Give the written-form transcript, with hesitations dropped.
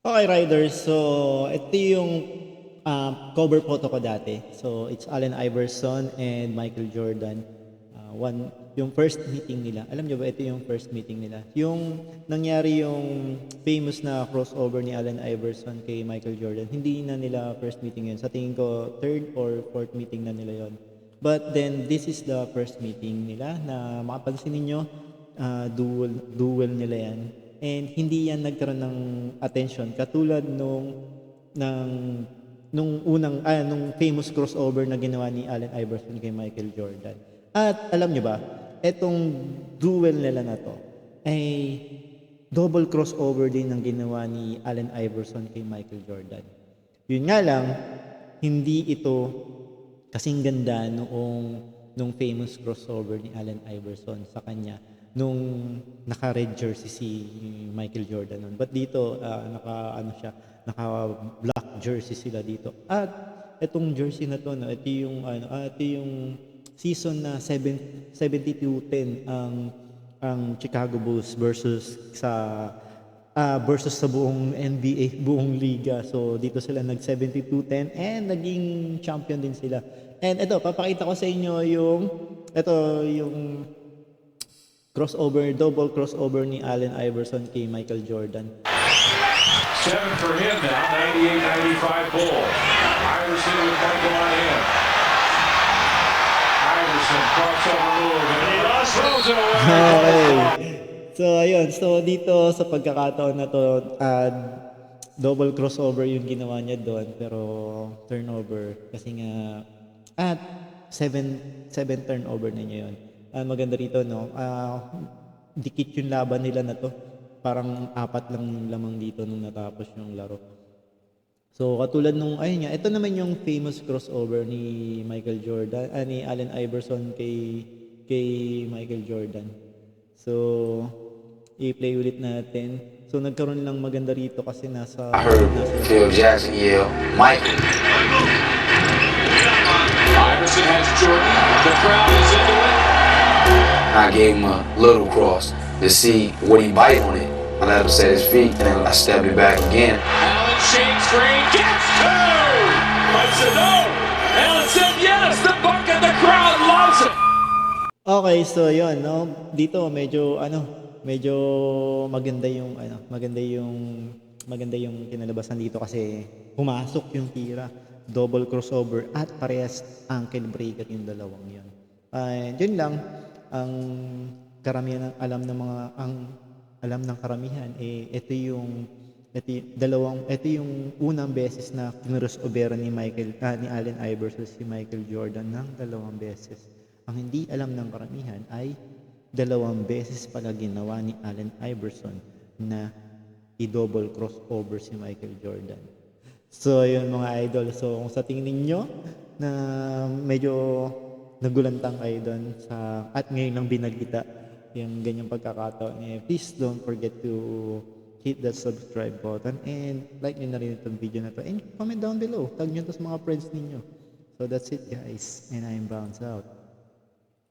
Okay, riders. So, ito yung cover photo ko dati. So, it's Allen Iverson and Michael Jordan. Yung first meeting nila. Alam nyo ba, ito yung first meeting nila. Yung nangyari yung famous na crossover ni Allen Iverson kay Michael Jordan, hindi na nila first meeting yun. Sa tingin ko, third or fourth meeting na nila yon. But then, this is the first meeting nila na makapansin ninyo, duel nila yan. And hindi yan nagkaroon ng attention katulad ng nung famous crossover na ginawa ni Allen Iverson kay Michael Jordan. At alam niyo ba, etong duel nila na to ay double crossover din ng ginawa ni Allen Iverson kay Michael Jordan. Yun nga lang, hindi ito kasing ganda nung famous crossover ni Allen Iverson sa kanya nung naka-red jersey si Michael Jordan nun. But dito, naka-black jersey sila dito. At itong jersey na to, no, ito yung season na 72-10 ang Chicago Bulls versus sa buong NBA, buong liga. So dito sila nag 72-10 and naging champion din sila. And ito, papakita ko sa inyo yung double crossover ni Allen Iverson kay Michael Jordan. 7 for him now, 98-95 Bull. Iverson with Michael on him. Iverson crossover move, and he throws it away. Okay. So ayun, so dito sa pagkakataon na to, double crossover yung ginawa niya doon, pero turnover kasi nga at 7 turnover na niya yun. Maganda rito, no? Dikit yung laban nila na to. Parang 4 lang yung lamang dito nung natapos yung laro. So, katulad nung, ayun nga, ito naman yung famous crossover ni Michael Jordan, ni Allen Iverson kay Michael Jordan. So, i-play ulit natin. So, nagkaroon lang maganda rito kasi nasa... I heard Phil Jackson yell, Michael. Iverson has Jordan. The crowd is into it. I gave him a little cross to see would he bite on it. I let him set his feet, and I stepped it back again. Allen shakes screen, gets two! Mike said no. Allen said yes. The bucket, the crowd loves it. Okay, so yun, no? Dito medyo maganda yung kinalabasan dito kasi pumasok yung tira, double crossover at parehas ankle breaker yung dalawang yun. Yun lang ang karamihan ng alam ng karamihan ito yung unang beses na kinrossover ni Allen Iverson si Michael Jordan ng 2 beses. Ang hindi alam ng karamihan ay 2 beses pala ginawa ni Allen Iverson na i-double crossover si Michael Jordan. So, yun mga idol. So, kung sa tingin ninyo na medyo nagulantang kayo doon at ngayon lang binagita yung ganyang pagkakataon, please don't forget to hit that subscribe button and like nyo na rin itong video na to and comment down below. Tag nyo to sa mga friends ninyo. So, that's it guys. And I'm Bounce out.